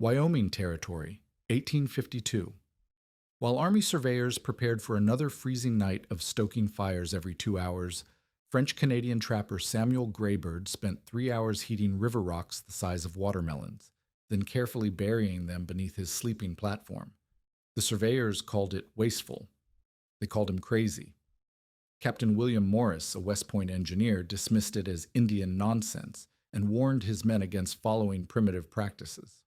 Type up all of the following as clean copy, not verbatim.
Wyoming Territory, 1852. While Army surveyors prepared for another freezing night of stoking fires every 2 hours, French-Canadian trapper Samuel Greybird spent 3 hours heating river rocks the size of watermelons, then carefully burying them beneath his sleeping platform. The surveyors called it wasteful. They called him crazy. Captain William Morris, a West Point engineer, dismissed it as Indian nonsense and warned his men against following primitive practices.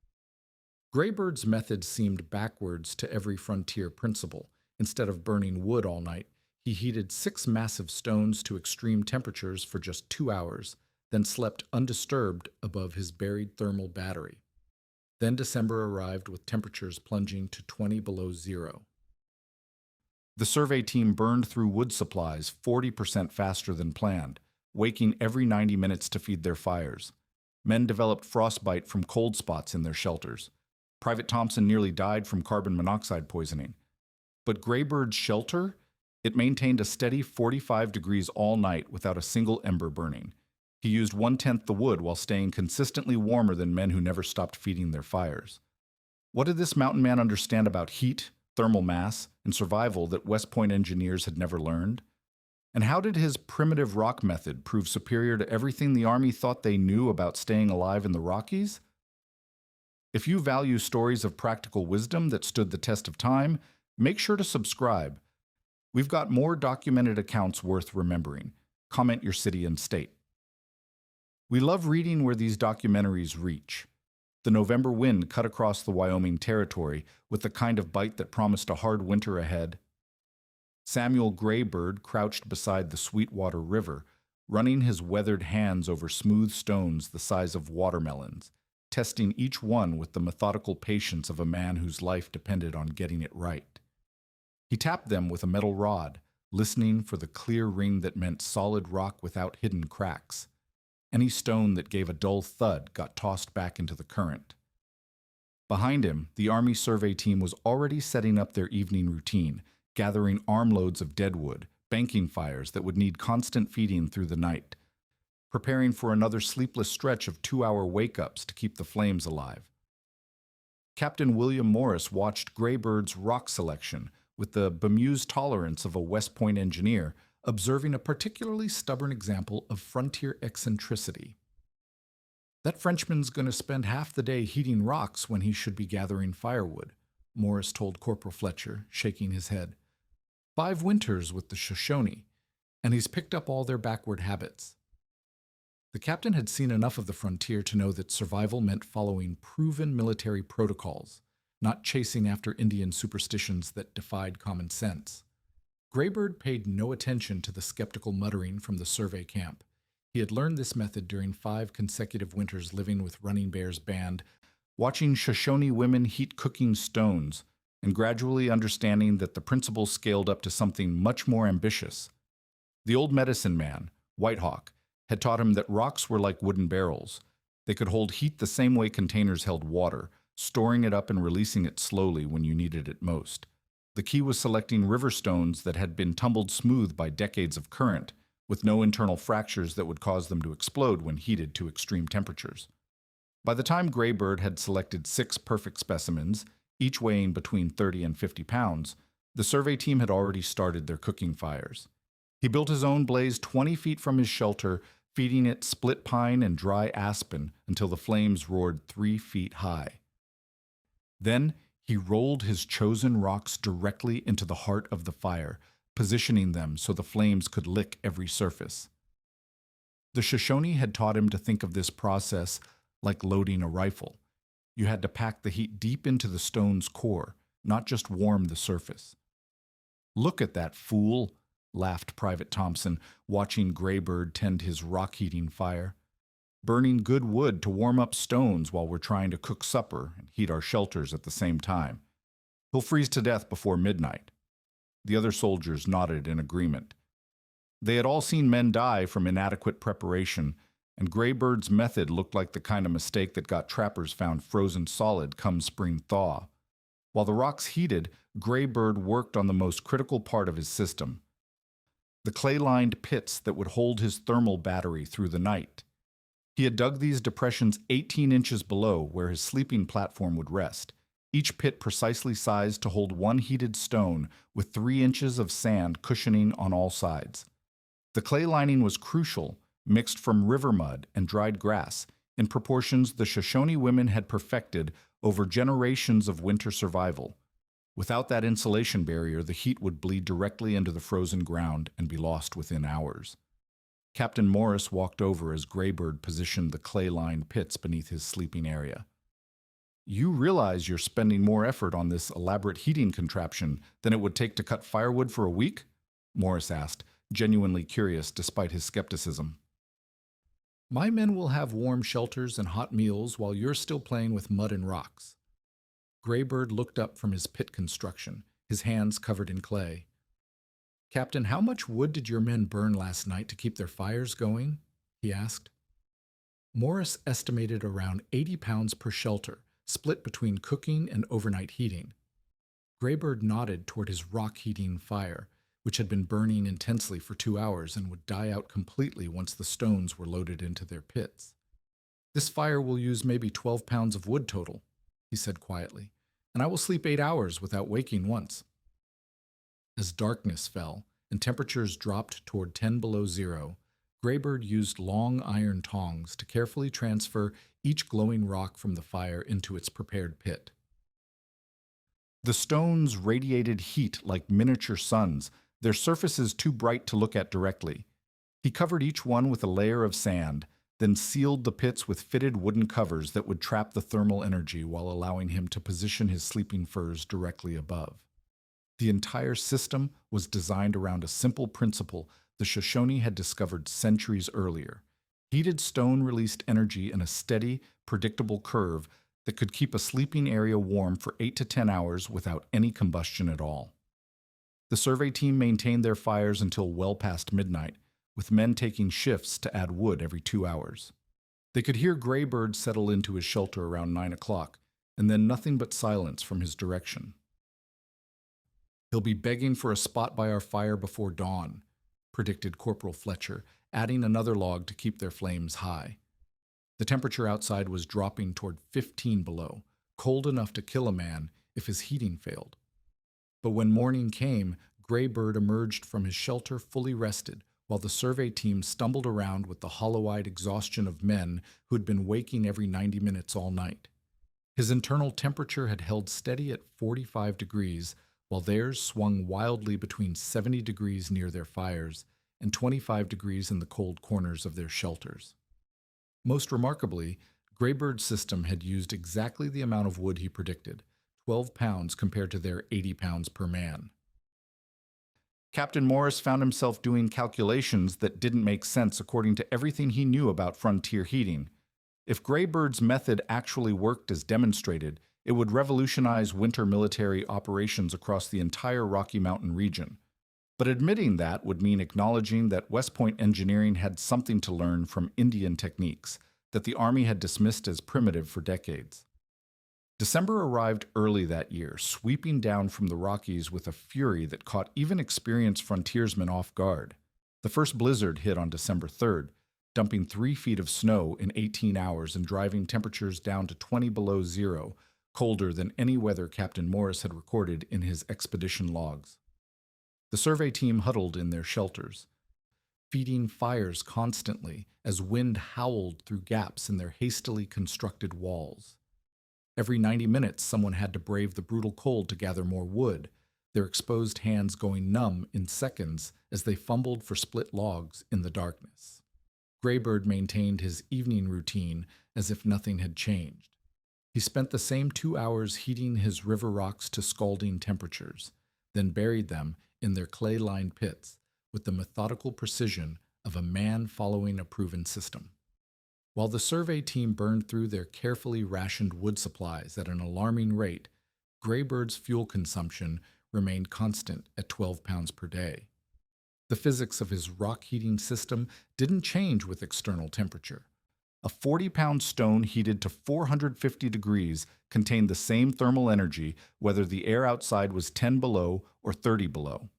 Greybird's method seemed backwards to every frontier principle. Instead of burning wood all night, he heated 6 massive stones to extreme temperatures for just 2 hours, then slept undisturbed above his buried thermal battery. Then December arrived with temperatures plunging to 20 below zero. The survey team burned through wood supplies 40% faster than planned, waking every 90 minutes to feed their fires. Men developed frostbite from cold spots in their shelters. Private Thompson nearly died from carbon monoxide poisoning. But Greybird's shelter? It maintained a steady 45 degrees all night without a single ember burning. He used 1/10 the wood while staying consistently warmer than men who never stopped feeding their fires. What did this mountain man understand about heat, thermal mass, and survival that West Point engineers had never learned? And how did his primitive rock method prove superior to everything the Army thought they knew about staying alive in the Rockies? If you value stories of practical wisdom that stood the test of time, make sure to subscribe. We've got more documented accounts worth remembering. Comment your city and state. We love reading where these documentaries reach. The November wind cut across the Wyoming Territory with the kind of bite that promised a hard winter ahead. Samuel Greybird crouched beside the Sweetwater River, running his weathered hands over smooth stones the size of watermelons, testing each one with the methodical patience of a man whose life depended on getting it right. He tapped them with a metal rod, listening for the clear ring that meant solid rock without hidden cracks. Any stone that gave a dull thud got tossed back into the current. Behind him, the Army survey team was already setting up their evening routine, gathering armloads of deadwood, banking fires that would need constant feeding through the night, preparing for another sleepless stretch of 2-hour wake-ups to keep the flames alive. Captain William Morris watched Greybird's rock selection with the bemused tolerance of a West Point engineer, observing a particularly stubborn example of frontier eccentricity. That Frenchman's going to spend half the day heating rocks when he should be gathering firewood, Morris told Corporal Fletcher, shaking his head. 5 winters with the Shoshone, and he's picked up all their backward habits. The captain had seen enough of the frontier to know that survival meant following proven military protocols, not chasing after Indian superstitions that defied common sense. Greybird paid no attention to the skeptical muttering from the survey camp. He had learned this method during 5 consecutive winters living with Running Bear's band, watching Shoshone women heat cooking stones, and gradually understanding that the principle scaled up to something much more ambitious. The old medicine man, Whitehawk, had taught him that rocks were like wooden barrels. They could hold heat the same way containers held water, storing it up and releasing it slowly when you needed it most. The key was selecting river stones that had been tumbled smooth by decades of current, with no internal fractures that would cause them to explode when heated to extreme temperatures. By the time Greybird had selected 6 perfect specimens, each weighing between 30 and 50 pounds, the survey team had already started their cooking fires. He built his own blaze 20 feet from his shelter, feeding it split pine and dry aspen until the flames roared 3 feet high. Then he rolled his chosen rocks directly into the heart of the fire, positioning them so the flames could lick every surface. The Shoshone had taught him to think of this process like loading a rifle. You had to pack the heat deep into the stone's core, not just warm the surface. "Look at that fool," laughed Private Thompson, watching Greybird tend his rock-heating fire. "Burning good wood to warm up stones while we're trying to cook supper and heat our shelters at the same time. He'll freeze to death before midnight." The other soldiers nodded in agreement. They had all seen men die from inadequate preparation, and Greybird's method looked like the kind of mistake that got trappers found frozen solid come spring thaw. While the rocks heated, Greybird worked on the most critical part of his system, the clay-lined pits that would hold his thermal battery through the night. He had dug these depressions 18 inches below where his sleeping platform would rest, each pit precisely sized to hold one heated stone with 3 inches of sand cushioning on all sides. The clay lining was crucial, mixed from river mud and dried grass, in proportions the Shoshone women had perfected over generations of winter survival. Without that insulation barrier, the heat would bleed directly into the frozen ground and be lost within hours. Captain Morris walked over as Graybird positioned the clay-lined pits beneath his sleeping area. "You realize you're spending more effort on this elaborate heating contraption than it would take to cut firewood for a week?" Morris asked, genuinely curious despite his skepticism. "My men will have warm shelters and hot meals while you're still playing with mud and rocks." Graybird looked up from his pit construction, his hands covered in clay. "Captain, how much wood did your men burn last night to keep their fires going?" he asked. Morris estimated around 80 pounds per shelter, split between cooking and overnight heating. Graybird nodded toward his rock heating fire, which had been burning intensely for 2 hours and would die out completely once the stones were loaded into their pits. "This fire will use maybe 12 pounds of wood total," he said quietly, "and I will sleep 8 hours without waking once." As darkness fell and temperatures dropped toward 10 below zero, Graybird used long iron tongs to carefully transfer each glowing rock from the fire into its prepared pit. The stones radiated heat like miniature suns, their surfaces too bright to look at directly. He covered each one with a layer of sand, then sealed the pits with fitted wooden covers that would trap the thermal energy while allowing him to position his sleeping furs directly above. The entire system was designed around a simple principle the Shoshone had discovered centuries earlier. Heated stone released energy in a steady, predictable curve that could keep a sleeping area warm for 8 to 10 hours without any combustion at all. The survey team maintained their fires until well past midnight, with men taking shifts to add wood every 2 hours. They could hear Graybird settle into his shelter around 9 o'clock, and then nothing but silence from his direction. "He'll be begging for a spot by our fire before dawn," predicted Corporal Fletcher, adding another log to keep their flames high. The temperature outside was dropping toward 15 below, cold enough to kill a man if his heating failed. But when morning came, Graybird emerged from his shelter fully rested, while the survey team stumbled around with the hollow-eyed exhaustion of men who had been waking every 90 minutes all night. His internal temperature had held steady at 45 degrees, while theirs swung wildly between 70 degrees near their fires and 25 degrees in the cold corners of their shelters. Most remarkably, Graybird's system had used exactly the amount of wood he predicted, 12 pounds compared to their 80 pounds per man. Captain Morris found himself doing calculations that didn't make sense according to everything he knew about frontier heating. If Graybird's method actually worked as demonstrated, it would revolutionize winter military operations across the entire Rocky Mountain region. But admitting that would mean acknowledging that West Point engineering had something to learn from Indian techniques that the Army had dismissed as primitive for decades. December arrived early that year, sweeping down from the Rockies with a fury that caught even experienced frontiersmen off guard. The first blizzard hit on December 3rd, dumping 3 feet of snow in 18 hours and driving temperatures down to 20 below zero, colder than any weather Captain Morris had recorded in his expedition logs. The survey team huddled in their shelters, feeding fires constantly as wind howled through gaps in their hastily constructed walls. Every 90 minutes, someone had to brave the brutal cold to gather more wood, their exposed hands going numb in seconds as they fumbled for split logs in the darkness. Graybird maintained his evening routine as if nothing had changed. He spent the same 2 hours heating his river rocks to scalding temperatures, then buried them in their clay-lined pits with the methodical precision of a man following a proven system. While the survey team burned through their carefully rationed wood supplies at an alarming rate, Graybird's fuel consumption remained constant at 12 pounds per day. The physics of his rock heating system didn't change with external temperature. A 40-pound stone heated to 450 degrees contained the same thermal energy whether the air outside was 10 below or 30 below.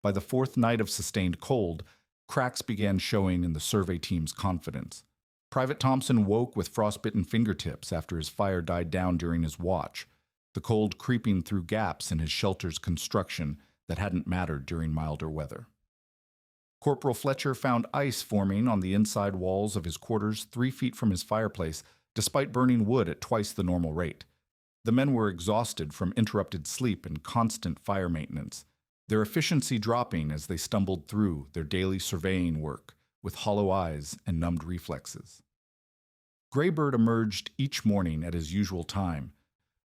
By the 4th night of sustained cold, cracks began showing in the survey team's confidence. Private Thompson woke with frostbitten fingertips after his fire died down during his watch, the cold creeping through gaps in his shelter's construction that hadn't mattered during milder weather. Corporal Fletcher found ice forming on the inside walls of his quarters 3 feet from his fireplace, despite burning wood at twice the normal rate. The men were exhausted from interrupted sleep and constant fire maintenance, their efficiency dropping as they stumbled through their daily surveying work with hollow eyes and numbed reflexes. Graybird emerged each morning at his usual time,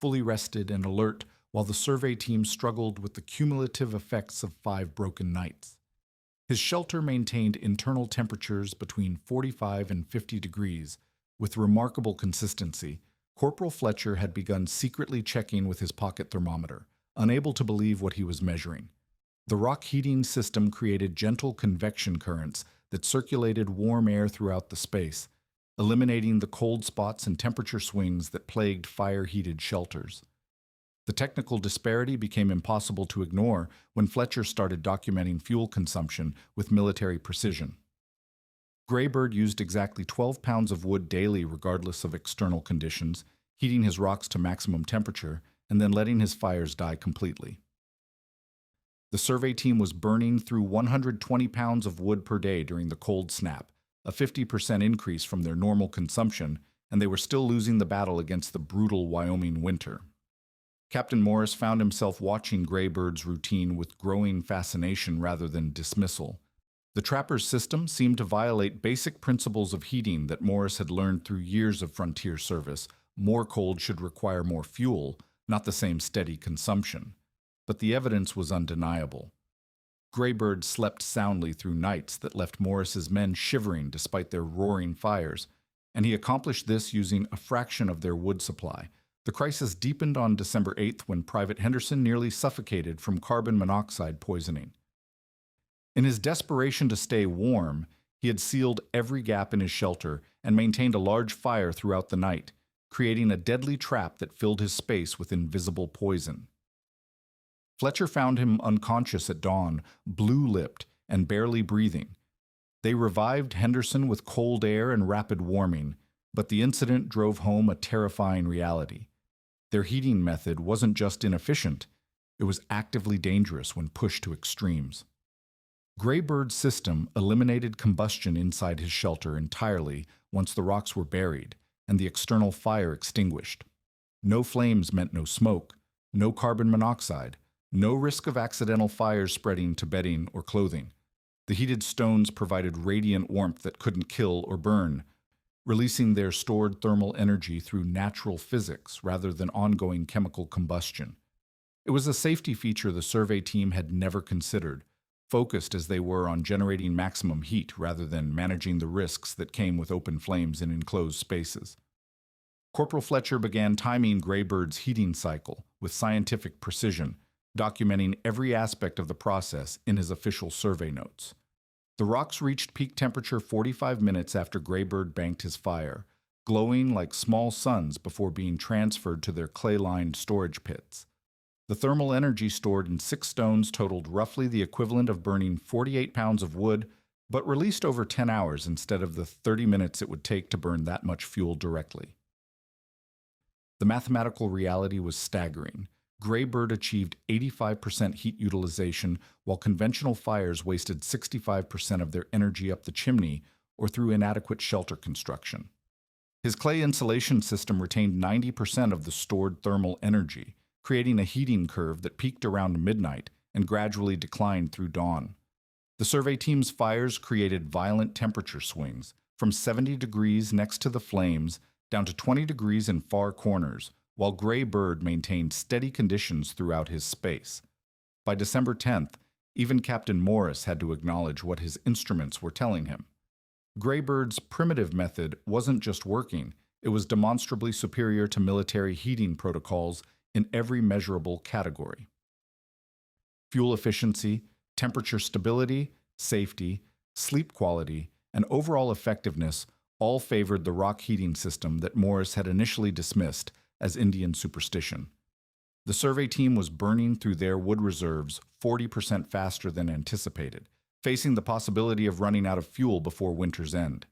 fully rested and alert, while the survey team struggled with the cumulative effects of 5 broken nights. His shelter maintained internal temperatures between 45 and 50 degrees. With remarkable consistency, Corporal Fletcher had begun secretly checking with his pocket thermometer, unable to believe what he was measuring. The rock heating system created gentle convection currents that circulated warm air throughout the space, eliminating the cold spots and temperature swings that plagued fire-heated shelters. The technical disparity became impossible to ignore when Fletcher started documenting fuel consumption with military precision. Graybird used exactly 12 pounds of wood daily regardless of external conditions, heating his rocks to maximum temperature and then letting his fires die completely. The survey team was burning through 120 pounds of wood per day during the cold snap, a 50% increase from their normal consumption, and they were still losing the battle against the brutal Wyoming winter. Captain Morris found himself watching Graybird's routine with growing fascination rather than dismissal. The trapper's system seemed to violate basic principles of heating that Morris had learned through years of frontier service. More cold should require more fuel, not the same steady consumption. But the evidence was undeniable. Graybird slept soundly through nights that left Morris's men shivering despite their roaring fires, and he accomplished this using a fraction of their wood supply. The crisis deepened on December 8th when Private Henderson nearly suffocated from carbon monoxide poisoning. In his desperation to stay warm, he had sealed every gap in his shelter and maintained a large fire throughout the night, creating a deadly trap that filled his space with invisible poison. Fletcher found him unconscious at dawn, blue-lipped and barely breathing. They revived Henderson with cold air and rapid warming, but the incident drove home a terrifying reality. Their heating method wasn't just inefficient, it was actively dangerous when pushed to extremes. Graybird's system eliminated combustion inside his shelter entirely once the rocks were buried and the external fire extinguished. No flames meant no smoke, no carbon monoxide, no risk of accidental fires spreading to bedding or clothing. The heated stones provided radiant warmth that couldn't kill or burn, releasing their stored thermal energy through natural physics rather than ongoing chemical combustion. It was a safety feature the survey team had never considered, focused as they were on generating maximum heat rather than managing the risks that came with open flames in enclosed spaces. Corporal Fletcher began timing Graybird's heating cycle with scientific precision, documenting every aspect of the process in his official survey notes. The rocks reached peak temperature 45 minutes after Graybird banked his fire, glowing like small suns before being transferred to their clay-lined storage pits. The thermal energy stored in 6 stones totaled roughly the equivalent of burning 48 pounds of wood, but released over 10 hours instead of the 30 minutes it would take to burn that much fuel directly. The mathematical reality was staggering. Graybird achieved 85% heat utilization, while conventional fires wasted 65% of their energy up the chimney or through inadequate shelter construction. His clay insulation system retained 90% of the stored thermal energy, creating a heating curve that peaked around midnight and gradually declined through dawn. The survey team's fires created violent temperature swings, from 70 degrees next to the flames down to 20 degrees in far corners, while Graybird maintained steady conditions throughout his space. By December 10th, even Captain Morris had to acknowledge what his instruments were telling him. Graybird's primitive method wasn't just working, it was demonstrably superior to military heating protocols in every measurable category. Fuel efficiency, temperature stability, safety, sleep quality, and overall effectiveness all favored the rock heating system that Morris had initially dismissed as Indian superstition. The survey team was burning through their wood reserves 40% faster than anticipated, facing the possibility of running out of fuel before winter's end.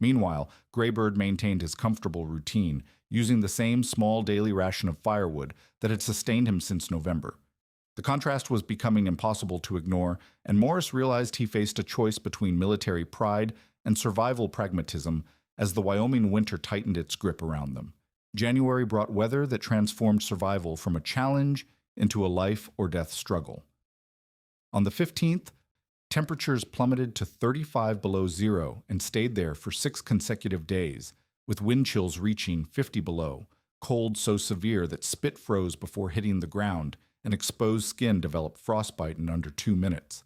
Meanwhile, Graybird maintained his comfortable routine, using the same small daily ration of firewood that had sustained him since November. The contrast was becoming impossible to ignore, and Morris realized he faced a choice between military pride and survival pragmatism as the Wyoming winter tightened its grip around them. January brought weather that transformed survival from a challenge into a life-or-death struggle. On the 15th, temperatures plummeted to 35 below zero and stayed there for 6 consecutive days, with wind chills reaching 50 below, cold so severe that spit froze before hitting the ground, and exposed skin developed frostbite in under 2 minutes.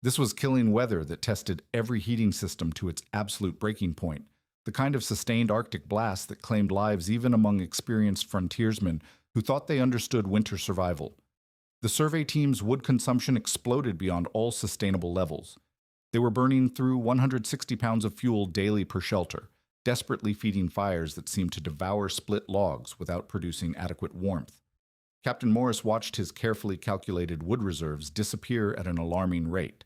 This was killing weather that tested every heating system to its absolute breaking point, the kind of sustained Arctic blast that claimed lives even among experienced frontiersmen who thought they understood winter survival. The survey team's wood consumption exploded beyond all sustainable levels. They were burning through 160 pounds of fuel daily per shelter, desperately feeding fires that seemed to devour split logs without producing adequate warmth. Captain Morris watched his carefully calculated wood reserves disappear at an alarming rate.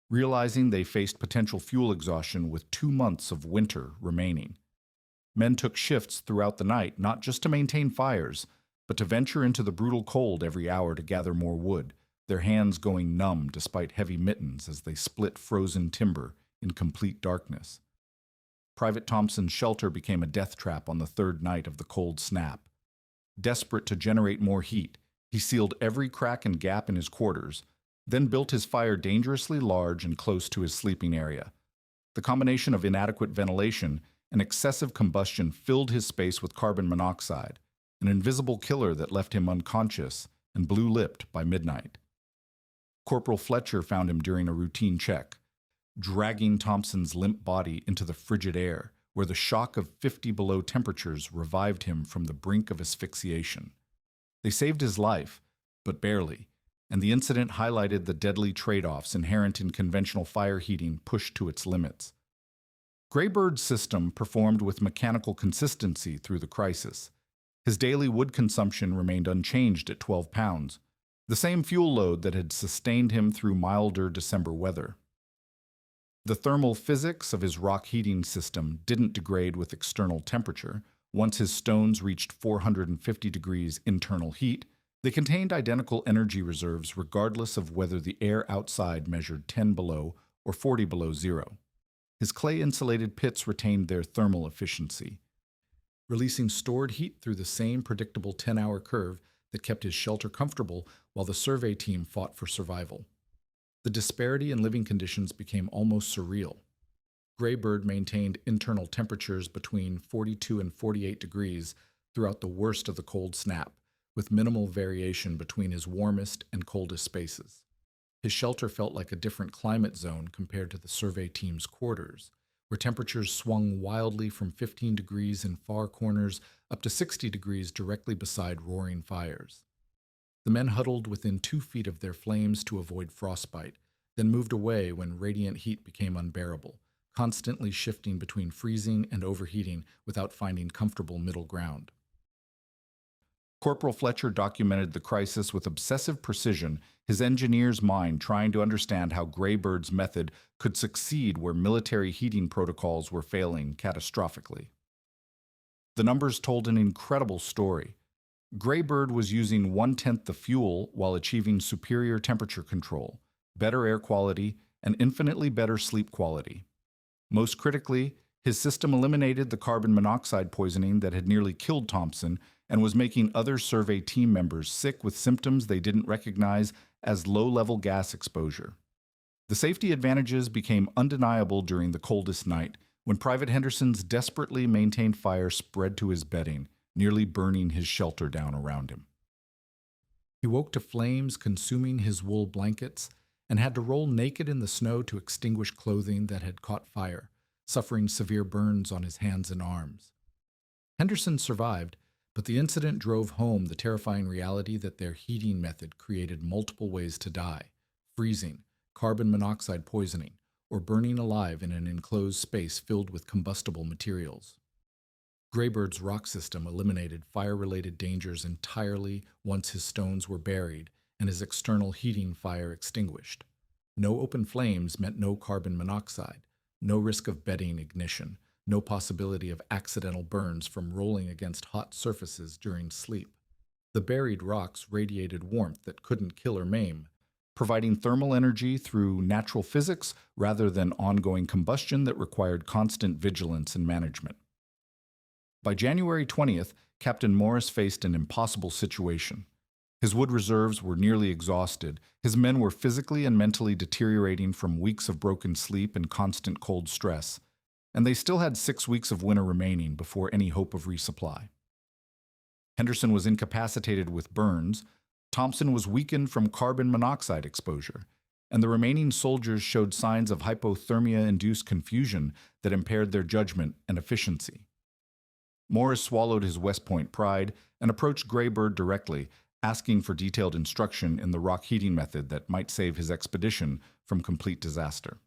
Realizing they faced potential fuel exhaustion with 2 months of winter remaining. Men took shifts throughout the night not just to maintain fires, but to venture into the brutal cold every hour to gather more wood, their hands going numb despite heavy mittens as they split frozen timber in complete darkness. Private Thompson's shelter became a death trap on the 3rd night of the cold snap. Desperate to generate more heat, he sealed every crack and gap in his quarters, then built his fire dangerously large and close to his sleeping area. The combination of inadequate ventilation and excessive combustion filled his space with carbon monoxide, an invisible killer that left him unconscious and blue-lipped by midnight. Corporal Fletcher found him during a routine check, dragging Thompson's limp body into the frigid air, where the shock of 50 below temperatures revived him from the brink of asphyxiation. They saved his life, but barely, and the incident highlighted the deadly trade-offs inherent in conventional fire heating pushed to its limits. Graybird's system performed with mechanical consistency through the crisis. His daily wood consumption remained unchanged at 12 pounds, the same fuel load that had sustained him through milder December weather. The thermal physics of his rock heating system didn't degrade with external temperature. Once his stones reached 450 degrees internal heat, they contained identical energy reserves regardless of whether the air outside measured 10 below or 40 below zero. His clay-insulated pits retained their thermal efficiency, releasing stored heat through the same predictable 10-hour curve that kept his shelter comfortable while the survey team fought for survival. The disparity in living conditions became almost surreal. Graybird maintained internal temperatures between 42 and 48 degrees throughout the worst of the cold snap, with minimal variation between his warmest and coldest spaces. His shelter felt like a different climate zone compared to the survey team's quarters, where temperatures swung wildly from 15 degrees in far corners up to 60 degrees directly beside roaring fires. The men huddled within 2 feet of their flames to avoid frostbite, then moved away when radiant heat became unbearable, constantly shifting between freezing and overheating without finding comfortable middle ground. Corporal Fletcher documented the crisis with obsessive precision, his engineer's mind trying to understand how Graybird's method could succeed where military heating protocols were failing catastrophically. The numbers told an incredible story. Graybird was using 1/10 the fuel while achieving superior temperature control, better air quality, and infinitely better sleep quality. Most critically, his system eliminated the carbon monoxide poisoning that had nearly killed Thompson and was making other survey team members sick with symptoms they didn't recognize as low-level gas exposure. The safety advantages became undeniable during the coldest night, when Private Henderson's desperately maintained fire spread to his bedding, nearly burning his shelter down around him. He woke to flames consuming his wool blankets and had to roll naked in the snow to extinguish clothing that had caught fire, suffering severe burns on his hands and arms. Henderson survived, but the incident drove home the terrifying reality that their heating method created multiple ways to die: freezing, carbon monoxide poisoning, or burning alive in an enclosed space filled with combustible materials. Graybird's rock system eliminated fire-related dangers entirely once his stones were buried and his external heating fire extinguished. No open flames meant no carbon monoxide, no risk of bedding ignition, no possibility of accidental burns from rolling against hot surfaces during sleep. The buried rocks radiated warmth that couldn't kill or maim, providing thermal energy through natural physics rather than ongoing combustion that required constant vigilance and management. By January 20th, Captain Morris faced an impossible situation. His wood reserves were nearly exhausted, his men were physically and mentally deteriorating from weeks of broken sleep and constant cold stress, and they still had 6 weeks of winter remaining before any hope of resupply. Henderson was incapacitated with burns, Thompson was weakened from carbon monoxide exposure, and the remaining soldiers showed signs of hypothermia-induced confusion that impaired their judgment and efficiency. Morris swallowed his West Point pride and approached Graybird directly, asking for detailed instruction in the rock heating method that might save his expedition from complete disaster.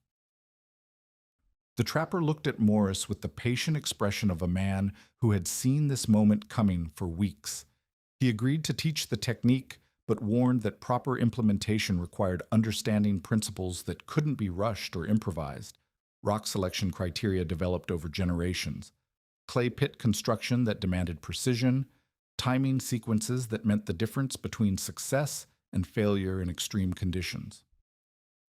The trapper looked at Morris with the patient expression of a man who had seen this moment coming for weeks. He agreed to teach the technique, but warned that proper implementation required understanding principles that couldn't be rushed or improvised, rock selection criteria developed over generations, clay pit construction that demanded precision, timing sequences that meant the difference between success and failure in extreme conditions.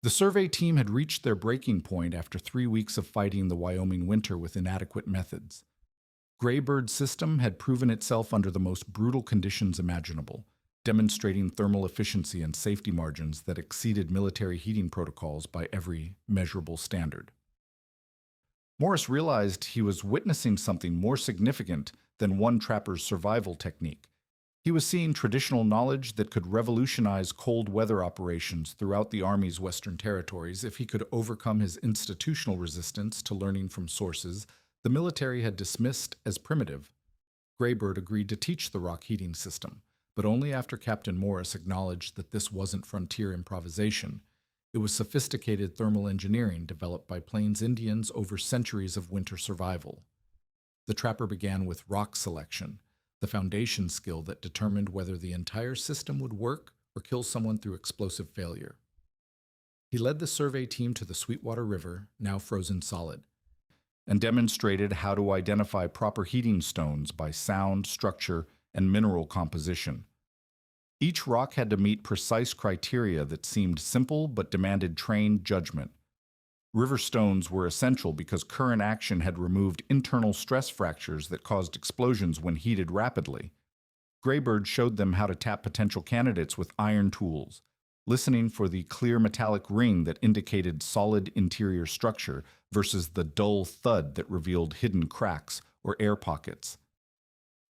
The survey team had reached their breaking point after 3 weeks of fighting the Wyoming winter with inadequate methods. Graybird's system had proven itself under the most brutal conditions imaginable, demonstrating thermal efficiency and safety margins that exceeded military heating protocols by every measurable standard. Morris realized he was witnessing something more significant than one trapper's survival technique. He was seeing traditional knowledge that could revolutionize cold weather operations throughout the Army's Western territories if he could overcome his institutional resistance to learning from sources the military had dismissed as primitive. Graybird agreed to teach the rock heating system, but only after Captain Morris acknowledged that this wasn't frontier improvisation. It was sophisticated thermal engineering developed by Plains Indians over centuries of winter survival. The trapper began with rock selection, the foundation skill that determined whether the entire system would work or kill someone through explosive failure. He led the survey team to the Sweetwater River, now frozen solid, and demonstrated how to identify proper heating stones by sound, structure, and mineral composition. Each rock had to meet precise criteria that seemed simple but demanded trained judgment. River stones were essential because current action had removed internal stress fractures that caused explosions when heated rapidly. Graybird showed them how to tap potential candidates with iron tools, listening for the clear metallic ring that indicated solid interior structure versus the dull thud that revealed hidden cracks or air pockets.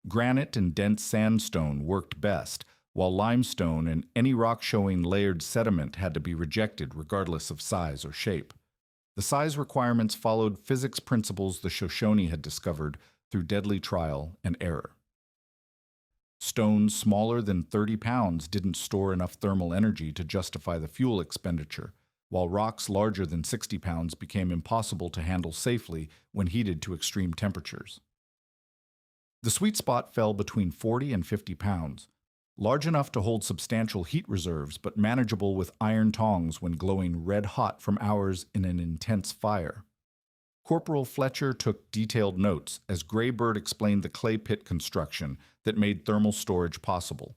Granite and dense sandstone worked best, while limestone and any rock showing layered sediment had to be rejected regardless of size or shape. The size requirements followed physics principles the Shoshone had discovered through deadly trial and error. Stones smaller than 30 pounds didn't store enough thermal energy to justify the fuel expenditure, while rocks larger than 60 pounds became impossible to handle safely when heated to extreme temperatures. The sweet spot fell between 40 and 50 pounds, large enough to hold substantial heat reserves but manageable with iron tongs when glowing red-hot from hours in an intense fire. Corporal Fletcher took detailed notes as Graybird explained the clay pit construction that made thermal storage possible.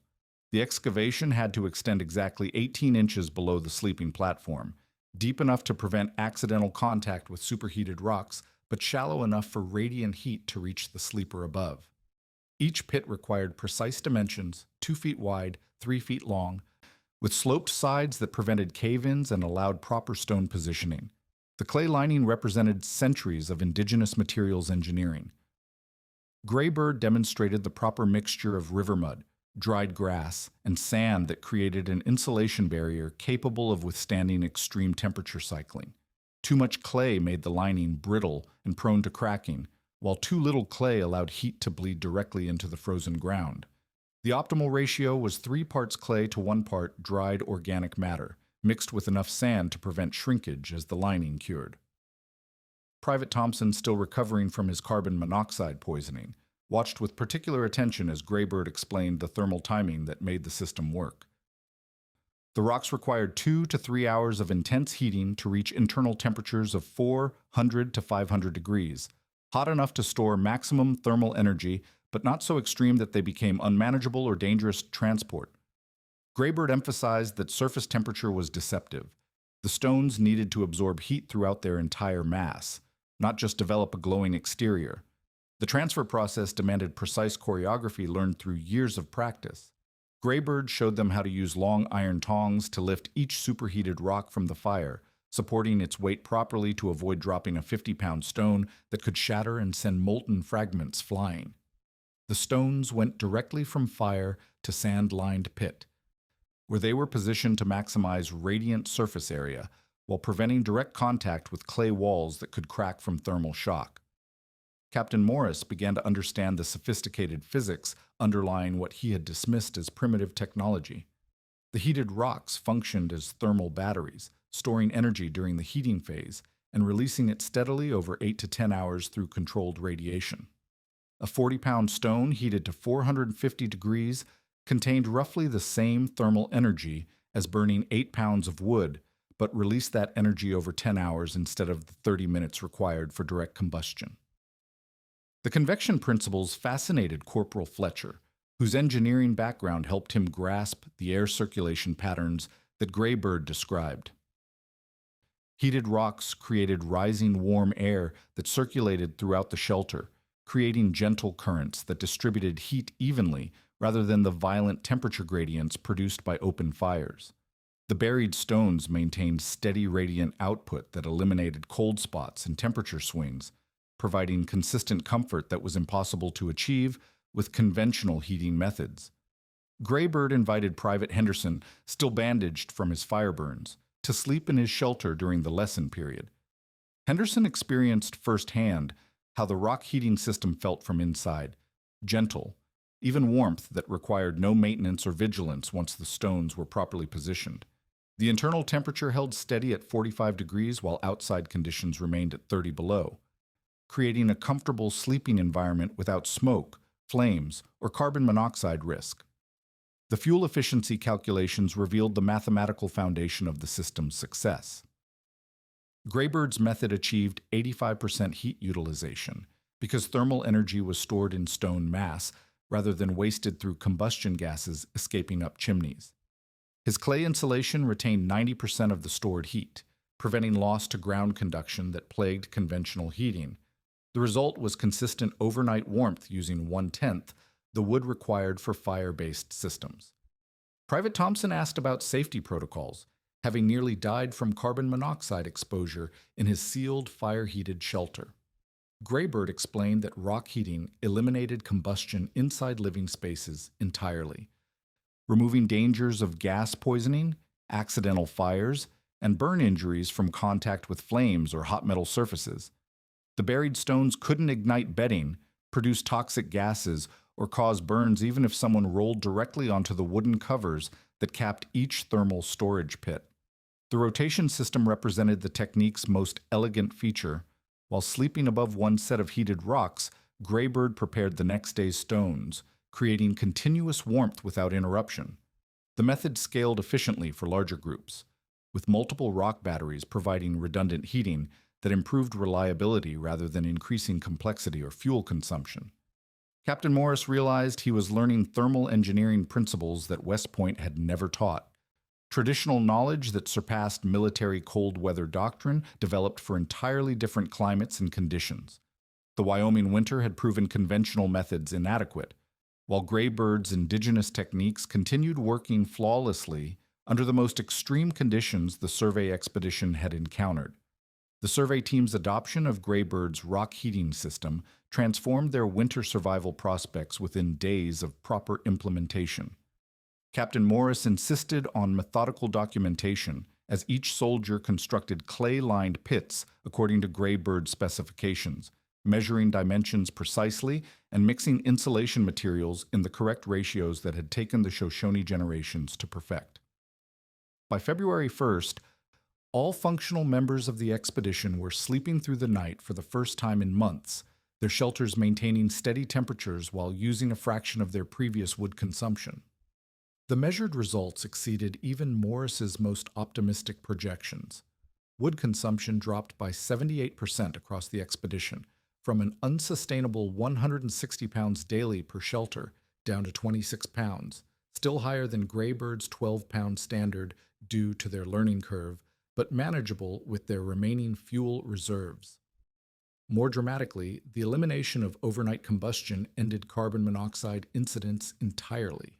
The excavation had to extend exactly 18 inches below the sleeping platform, deep enough to prevent accidental contact with superheated rocks, but shallow enough for radiant heat to reach the sleeper above. Each pit required precise dimensions, 2 feet wide, 3 feet long, with sloped sides that prevented cave-ins and allowed proper stone positioning. The clay lining represented centuries of indigenous materials engineering. Graybird demonstrated the proper mixture of river mud, dried grass, and sand that created an insulation barrier capable of withstanding extreme temperature cycling. Too much clay made the lining brittle and prone to cracking, while too little clay allowed heat to bleed directly into the frozen ground. The optimal ratio was 3 parts clay to 1 part dried organic matter, mixed with enough sand to prevent shrinkage as the lining cured. Private Thompson, still recovering from his carbon monoxide poisoning, watched with particular attention as Graybird explained the thermal timing that made the system work. The rocks required 2 to 3 hours of intense heating to reach internal temperatures of 400 to 500 degrees, hot enough to store maximum thermal energy, but not so extreme that they became unmanageable or dangerous to transport. Graybird emphasized that surface temperature was deceptive. The stones needed to absorb heat throughout their entire mass, not just develop a glowing exterior. The transfer process demanded precise choreography learned through years of practice. Graybird showed them how to use long iron tongs to lift each superheated rock from the fire, supporting its weight properly to avoid dropping a 50-pound stone that could shatter and send molten fragments flying. The stones went directly from fire to sand-lined pit, where they were positioned to maximize radiant surface area while preventing direct contact with clay walls that could crack from thermal shock. Captain Morris began to understand the sophisticated physics underlying what he had dismissed as primitive technology. The heated rocks functioned as thermal batteries, storing energy during the heating phase and releasing it steadily over 8 to 10 hours through controlled radiation. A 40-pound stone heated to 450 degrees contained roughly the same thermal energy as burning 8 pounds of wood, but released that energy over 10 hours instead of the 30 minutes required for direct combustion. The convection principles fascinated Corporal Fletcher, whose engineering background helped him grasp the air circulation patterns that Graybird described. Heated rocks created rising warm air that circulated throughout the shelter, creating gentle currents that distributed heat evenly rather than the violent temperature gradients produced by open fires. The buried stones maintained steady radiant output that eliminated cold spots and temperature swings, providing consistent comfort that was impossible to achieve with conventional heating methods. Graybird invited Private Henderson, still bandaged from his fire burns, to sleep in his shelter during the lesson period. Henderson experienced firsthand how the rock heating system felt from inside, gentle, even warmth that required no maintenance or vigilance once the stones were properly positioned. The internal temperature held steady at 45 degrees while outside conditions remained at 30 below, creating a comfortable sleeping environment without smoke, flames, or carbon monoxide risk. The fuel efficiency calculations revealed the mathematical foundation of the system's success. Graybird's method achieved 85% heat utilization because thermal energy was stored in stone mass rather than wasted through combustion gases escaping up chimneys. His clay insulation retained 90% of the stored heat, preventing loss to ground conduction that plagued conventional heating. The result was consistent overnight warmth using 1/10 the wood required for fire-based systems. Private Thompson asked about safety protocols, having nearly died from carbon monoxide exposure in his sealed, fire-heated shelter. Graybird explained that rock heating eliminated combustion inside living spaces entirely, removing dangers of gas poisoning, accidental fires, and burn injuries from contact with flames or hot metal surfaces. The buried stones couldn't ignite bedding, produce toxic gases, or cause burns even if someone rolled directly onto the wooden covers that capped each thermal storage pit. The rotation system represented the technique's most elegant feature. While sleeping above one set of heated rocks, Graybird prepared the next day's stones, creating continuous warmth without interruption. The method scaled efficiently for larger groups, with multiple rock batteries providing redundant heating that improved reliability rather than increasing complexity or fuel consumption. Captain Morris realized he was learning thermal engineering principles that West Point had never taught. Traditional knowledge that surpassed military cold weather doctrine developed for entirely different climates and conditions. The Wyoming winter had proven conventional methods inadequate, while Graybird's indigenous techniques continued working flawlessly under the most extreme conditions the survey expedition had encountered. The survey team's adoption of Graybird's rock heating system transformed their winter survival prospects within days of proper implementation. Captain Morris insisted on methodical documentation as each soldier constructed clay-lined pits according to Graybird specifications, measuring dimensions precisely and mixing insulation materials in the correct ratios that had taken the Shoshone generations to perfect. By February 1st, all functional members of the expedition were sleeping through the night for the first time in months, their shelters maintaining steady temperatures while using a fraction of their previous wood consumption. The measured results exceeded even Morris's most optimistic projections. Wood consumption dropped by 78% across the expedition, from an unsustainable 160 pounds daily per shelter down to 26 pounds, still higher than Greybird's 12-pound standard due to their learning curve, but manageable with their remaining fuel reserves. More dramatically, the elimination of overnight combustion ended carbon monoxide incidents entirely.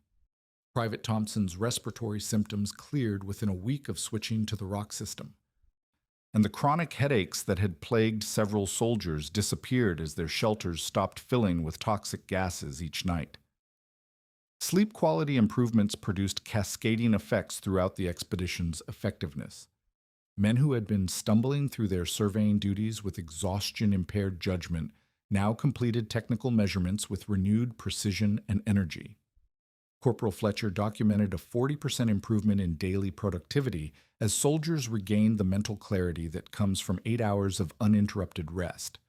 Private Thompson's respiratory symptoms cleared within a week of switching to the rock system, and the chronic headaches that had plagued several soldiers disappeared as their shelters stopped filling with toxic gases each night. Sleep quality improvements produced cascading effects throughout the expedition's effectiveness. Men who had been stumbling through their surveying duties with exhaustion-impaired judgment now completed technical measurements with renewed precision and energy. Corporal Fletcher documented a 40% improvement in daily productivity as soldiers regained the mental clarity that comes from 8 hours of uninterrupted rest.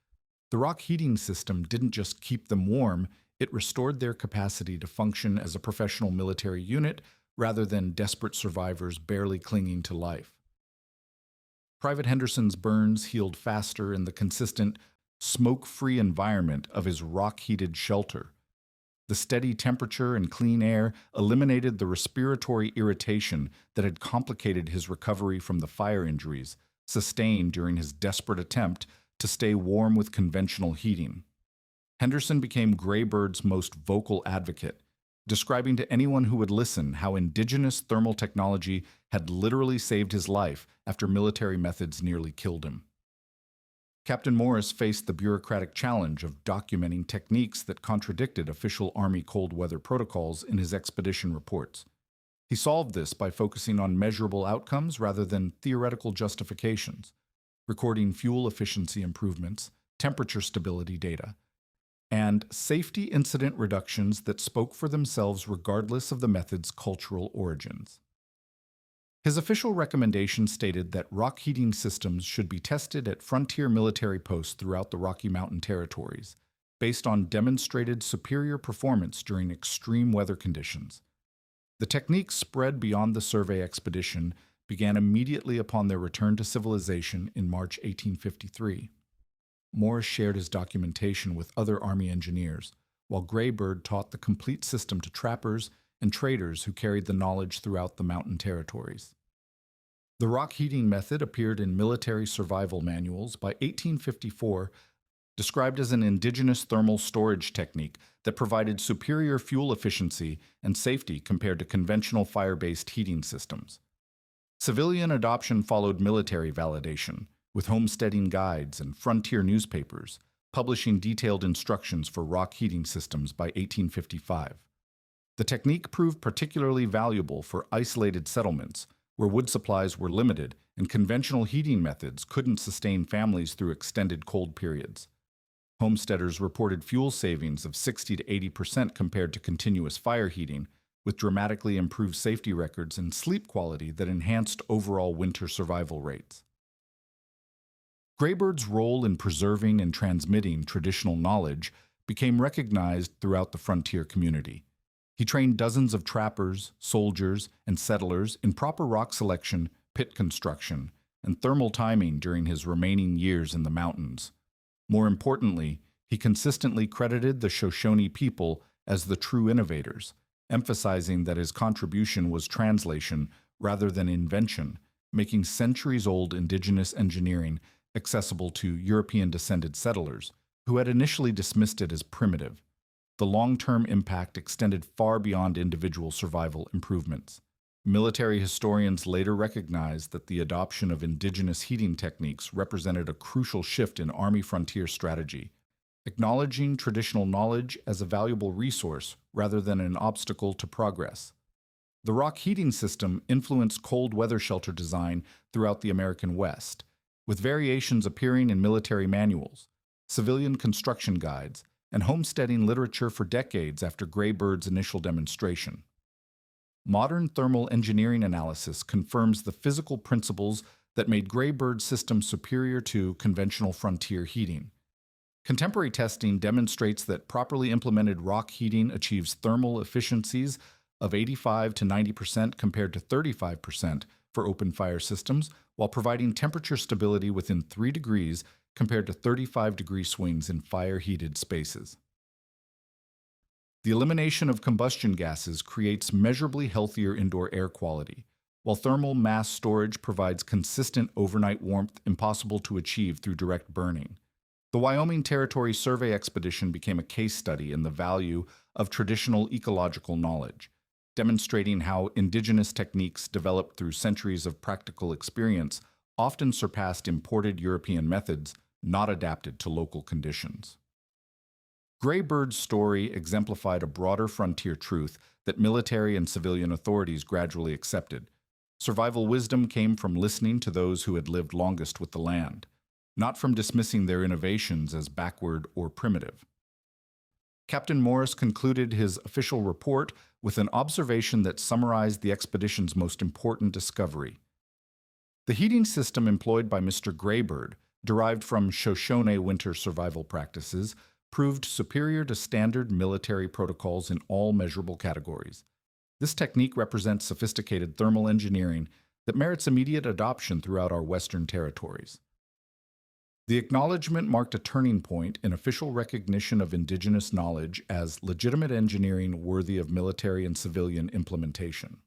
The rock heating system didn't just keep them warm, it restored their capacity to function as a professional military unit rather than desperate survivors barely clinging to life. Private Henderson's burns healed faster in the consistent, smoke-free environment of his rock-heated shelter. The steady temperature and clean air eliminated the respiratory irritation that had complicated his recovery from the fire injuries sustained during his desperate attempt to stay warm with conventional heating. Henderson became Greybird's most vocal advocate, describing to anyone who would listen how indigenous thermal technology had literally saved his life after military methods nearly killed him. Captain Morris faced the bureaucratic challenge of documenting techniques that contradicted official Army cold weather protocols in his expedition reports. He solved this by focusing on measurable outcomes rather than theoretical justifications, recording fuel efficiency improvements, temperature stability data, and safety incident reductions that spoke for themselves regardless of the method's cultural origins. His official recommendation stated that rock heating systems should be tested at frontier military posts throughout the Rocky Mountain territories, based on demonstrated superior performance during extreme weather conditions. The techniques spread beyond the survey expedition began immediately upon their return to civilization in March 1853. Morris shared his documentation with other Army engineers, while Greybird taught the complete system to trappers and traders who carried the knowledge throughout the mountain territories. The rock heating method appeared in military survival manuals by 1854, described as an indigenous thermal storage technique that provided superior fuel efficiency and safety compared to conventional fire-based heating systems. Civilian adoption followed military validation, with homesteading guides and frontier newspapers publishing detailed instructions for rock heating systems by 1855. The technique proved particularly valuable for isolated settlements where wood supplies were limited and conventional heating methods couldn't sustain families through extended cold periods. Homesteaders reported fuel savings of 60 to 80% compared to continuous fire heating, with dramatically improved safety records and sleep quality that enhanced overall winter survival rates. Greybird's role in preserving and transmitting traditional knowledge became recognized throughout the frontier community. He trained dozens of trappers, soldiers, and settlers in proper rock selection, pit construction, and thermal timing during his remaining years in the mountains. More importantly, he consistently credited the Shoshone people as the true innovators, emphasizing that his contribution was translation rather than invention, making centuries-old indigenous engineering accessible to European-descended settlers, who had initially dismissed it as primitive. The long-term impact extended far beyond individual survival improvements. Military historians later recognized that the adoption of indigenous heating techniques represented a crucial shift in Army frontier strategy, acknowledging traditional knowledge as a valuable resource rather than an obstacle to progress. The rock heating system influenced cold weather shelter design throughout the American West, with variations appearing in military manuals, civilian construction guides, and homesteading literature for decades after Greybird's initial demonstration. Modern thermal engineering analysis confirms the physical principles that made Greybird's system superior to conventional frontier heating. Contemporary testing demonstrates that properly implemented rock heating achieves thermal efficiencies of 85 to 90% compared to 35% for open fire systems, while providing temperature stability within 3 degrees compared to 35-degree swings in fire-heated spaces. The elimination of combustion gases creates measurably healthier indoor air quality, while thermal mass storage provides consistent overnight warmth impossible to achieve through direct burning. The Wyoming Territory Survey Expedition became a case study in the value of traditional ecological knowledge, demonstrating how indigenous techniques developed through centuries of practical experience often surpassed imported European methods not adapted to local conditions. Graybird's story exemplified a broader frontier truth that military and civilian authorities gradually accepted. Survival wisdom came from listening to those who had lived longest with the land, not from dismissing their innovations as backward or primitive. Captain Morris concluded his official report with an observation that summarized the expedition's most important discovery. The heating system employed by Mr. Graybird, derived from Shoshone winter survival practices, proved superior to standard military protocols in all measurable categories. This technique represents sophisticated thermal engineering that merits immediate adoption throughout our Western territories. The acknowledgement marked a turning point in official recognition of indigenous knowledge as legitimate engineering worthy of military and civilian implementation.